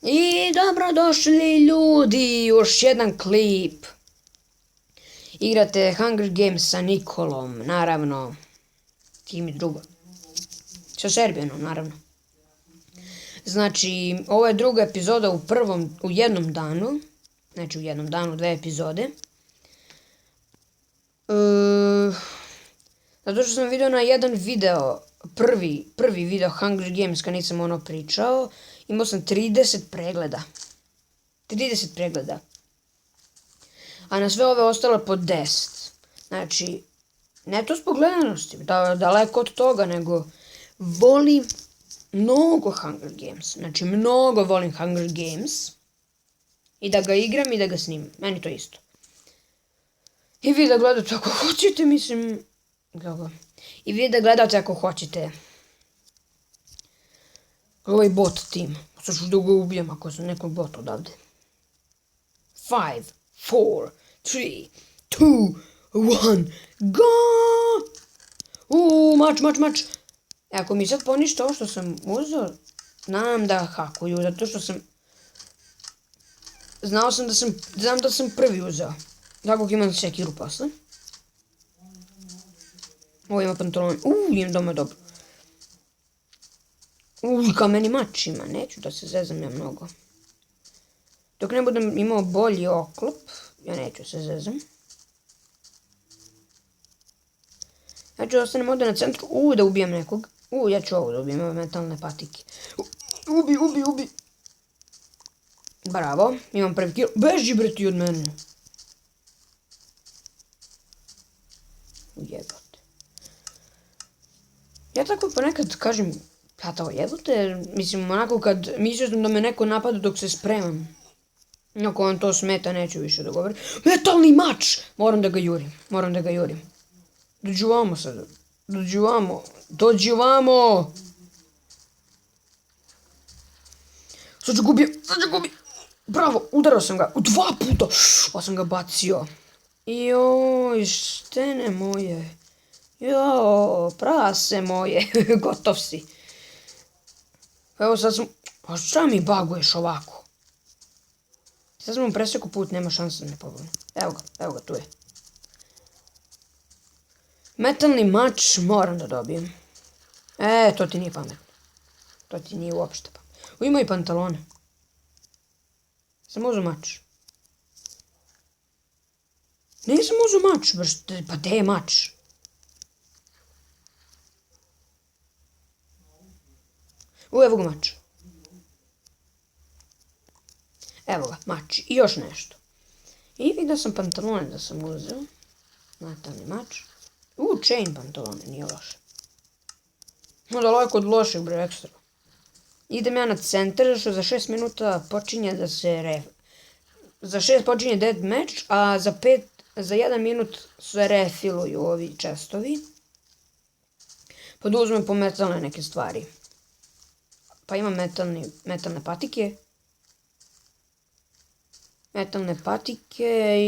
I dobrodošli ljudi, još jedan klip. Igrate Hunger Games sa Nikolom, naravno. Kim i drugo. Sa Serbijanom, naravno. Znači, ovo je druga epizoda u jednom danu. Znači, u jednom danu 2 epizode. Zato što sam vidio na jedan video, prvi video Hunger Games kad nisam ono pričao, imao sam 30 pregleda. 30 pregleda. A na sve ove ostalo po 10. Znači, ne to zbog gledanosti, daleko od toga, nego volim mnogo Hunger Games. Znači, mnogo volim Hunger Games. I da ga igram i da ga snimam. Meni to isto. I vi da gledate ako hoćete, mislim... I vi da gledate ako hoćete ovaj bot team. Sad ću da ga ubijem ako sam nekog bota odavde. 5, 4, 3, 2, 1, go! Mač. Ako mi sad poništa ovo što sam uzeo, znam da hakuju, zato što sam... Znam da sam prvi uzeo. Tako imam sekiru posle. Ovo ima pantalon. Imam doma dobro. Kameni mač ima. Neću da se zezam ja mnogo. Dok ne budem imao bolji oklop, ja neću se zezam. Ja ću ostanem ovdje na centru. Da ubijem nekog. Ja ću ovo da ubijem, ove metalne patike. Ubi. Bravo, imam prvi kill. Beži bre ti od mene. Jebote. Ja tako ponekad kažem, jebote, mislim onako kad mislio sam da me neko napada dok se spremam. Ako vam to smeta, neću više da govorim. Metalni mač! Moram da ga jurim. Dođi vamo sad. Dođi vamo! Sad ću gubi. Bravo, udarao sam ga. 2 puta. Pa sam ga bacio. Joj, štene moje. Jo, prase moje. Gotov si. Evo sad sam... A šta mi baguješ ovako? Sad sam mu presekao put, nema šanse da me pobune. Evo ga, tu je. Metalni mač moram da dobijem. To ti nije pametno. To ti nije uopšte pametno. Ima i pantalone. Sam uzeo mač. Nisam uzeo mač, pa gde je mač? Evo ga mač. Evo ga, mač. I još nešto. I vidio sam pantalone da sam uzeo. Metalni mač. Chain pantalone, nije loše. Daleko od lošeg, bre, ekstra. Idem ja na centar, što za 6 minuta počinje da se Za 6 počinje dead match, a za 1 minut se refiluju ovi chestovi. Pa da uzmem po metalne neke stvari. Pa imam metalne patike.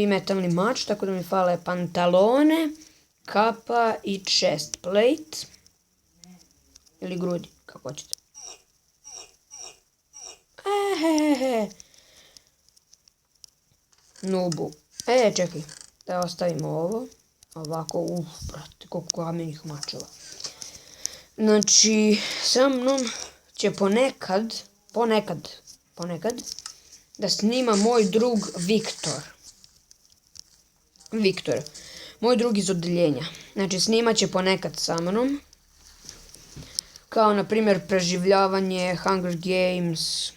I metalni mač, tako da mi fale pantalone, kapa i chest plate. Ili grudi, kako hoćete. Nubu. Čekaj, da ostavimo ovo. Ovako, brate, koliko kamenih mačeva. Znači, sa mnom će ponekad da snima moj drug Viktor. Moj drug iz odeljenja. Znači, snimat će ponekad sa mnom. Kao, na primjer, preživljavanje Hunger Games.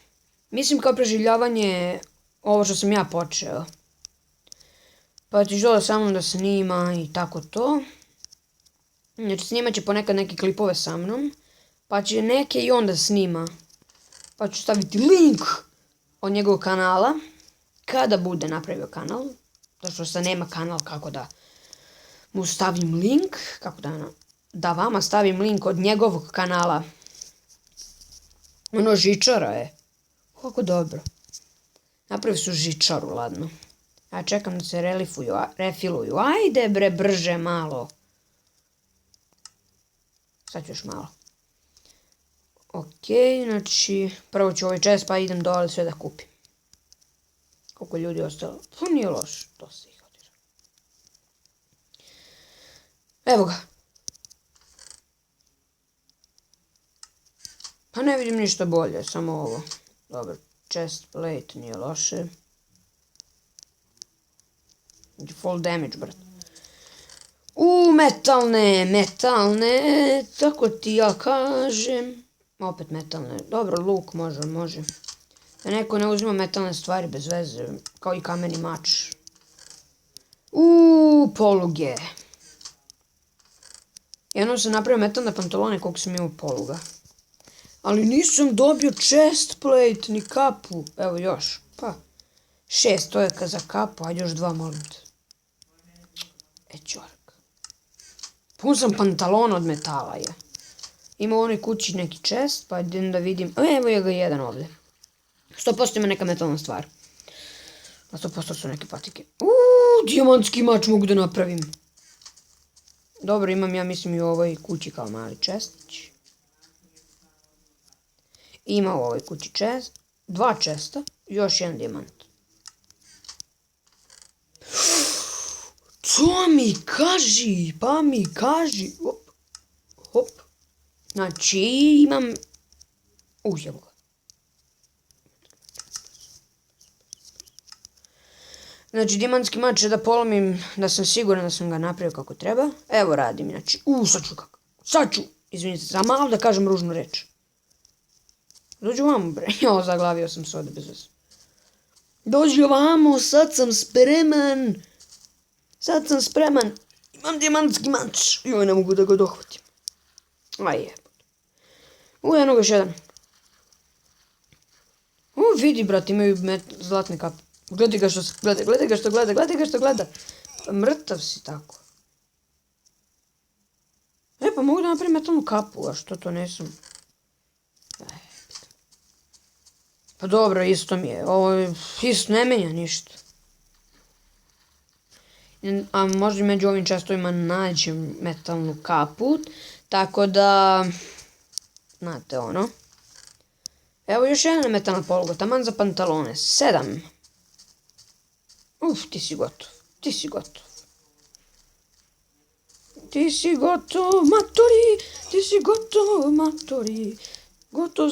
Mislim kao preživljavanje ovo što sam ja počeo. Pa će žele sa mnom da snima i tako to. Znači, snimat će ponekad neke klipove sa mnom. Pa će neke i onda snima. Pa ću staviti link od njegovog kanala. Kada bude napravio kanal. Zato što sad nema kanal, kako da mu stavim link. Kako da vama stavim link od njegovog kanala. Ono žičara je. Kako dobro. Napravili su žičaru, ladno. Ja čekam da se refiluju. Ajde bre, brže malo. Sad ću još malo. Ok, znači, prvo ću ovaj chest pa idem dole sve da kupim. Koliko ljudi je ostalo? Pa nije loš, dosta ih odira. Evo ga. Pa ne vidim ništa bolje, samo ovo. Dobro, chest plate nije loše. Full damage, brat. Metalne, tako ti ja kažem. Opet metalne, dobro, luk može. Da neko ne uzima metalne stvari bez veze, kao i kameni mač. Poluge. Jednom sam napravio metalne pantalone koliko sam imao poluga. Ali nisam dobio chest plate ni kapu. Evo još, pa. 6, to je za kapu, ajde još 2 molim te. Čork. Pun sam pantalona od metala je. Ima u onoj kući neki chest, pa idem da vidim. Evo je ga jedan ovdje. 100% ima neka metalna stvar. A 100% su neke patike. Dijamantski mač mogu da napravim. Dobro, imam ja mislim i u ovoj kući kao mali chestić. Ima u ovoj kući chest. 2 chesta. Još jedan dijamant. To mi kaži, pa mi kaži. Hop. Znači imam... Evo ga. Znači dijamantski mač da polomim, da sam siguran da sam ga napravio kako treba. Evo radim, znači, sad ću, izvinite, za malo da kažem ružnu reč. Dođi ovamo, bre, zaglavio sam se ovdje bez veze. Dođi ovamo, sad sam spreman. Imam dijamantski mač, joj ne mogu da ga dohvatim. Aj jebot. Eno ga još jedan. Vidi, brat, imaju zlatne kape. Gledaj ga što gleda. Mrtav si tako. Pa mogu da napravim metalnu kapu, a što to nesam? Pa dobro, isto mi je. Ovo isto ne menja ništa. A možda među ovim čestovima nađem metalnu kapu. Tako da... Znate ono. Evo još jedna metalna poluga, taman za pantalone. 7. Ti si gotov. Ti si gotov, matori. Gotov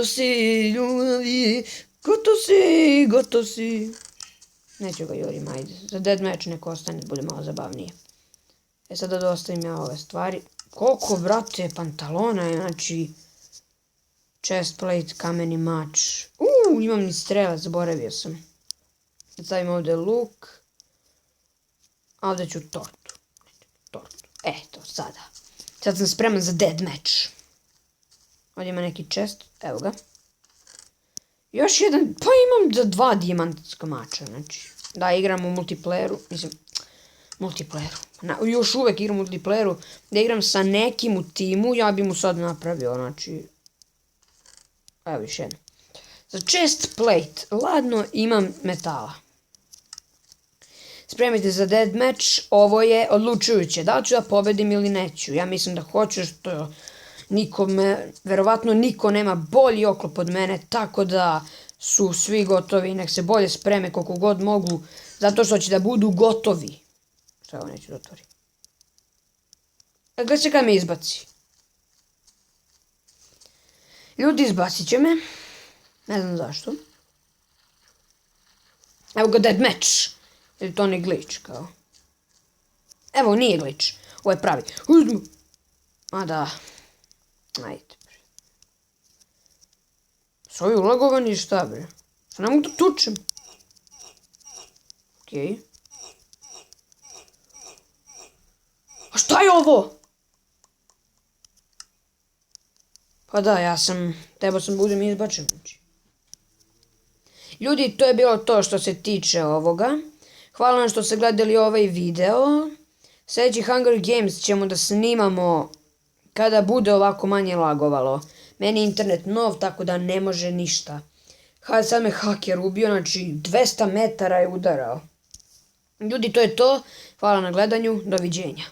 si, ljubavi. Gotov si. Neću ga jurim, ajde. Za deathmatch neko ostane, bude malo zabavnije. Sada da ostavim ja ove stvari. Koliko, brate, pantalona je, znači... Chest plate, kameni mač. Imam ni strelac, zaboravio sam. Stavim ovdje luk. A ovdje ću tortu. Eto, sada. Sad sam spreman za deathmatch. Ovdje ima neki chest, evo ga. Još jedan, pa imam za 2 dijamantska mača, znači. Da, igram u multiplayeru, još uvek igram u multiplayeru, da igram sa nekim u timu, ja bi mu sad napravio, znači. Evo još jedno. Za chest plate, ladno imam metala. Spremite za deathmatch, ovo je odlučujuće, da li ću da pobedim ili neću. Ja mislim da hoću, što verovatno niko nema bolji oklop od mene, tako da su svi gotovi, nek se bolje spreme koliko god mogu, zato što će da budu gotovi. Šta ovo neću da otvorim? Gledaj se kad me izbaci. Ljudi, izbacit će me. Ne znam zašto. Evo ga deathmatch. Ili to ne glitch kao. Evo, nije glitch. Ovo je pravi. Ma da. Ajde. Svoju ulagovani šta bre? Šta ne mogu da tučem? Okej. A šta je ovo? Pa da, trebao sam budem izbačen. Ljudi, to je bilo to što se tiče ovoga. Hvala vam što ste gledali ovaj video. Sljedeći Hunger Games ćemo da snimamo kada bude ovako manje lagovalo. Meni je internet nov, tako da ne može ništa. Sad me haker ubio, znači 200 metara je udarao. Ljudi, to je to. Hvala na gledanju, doviđenja.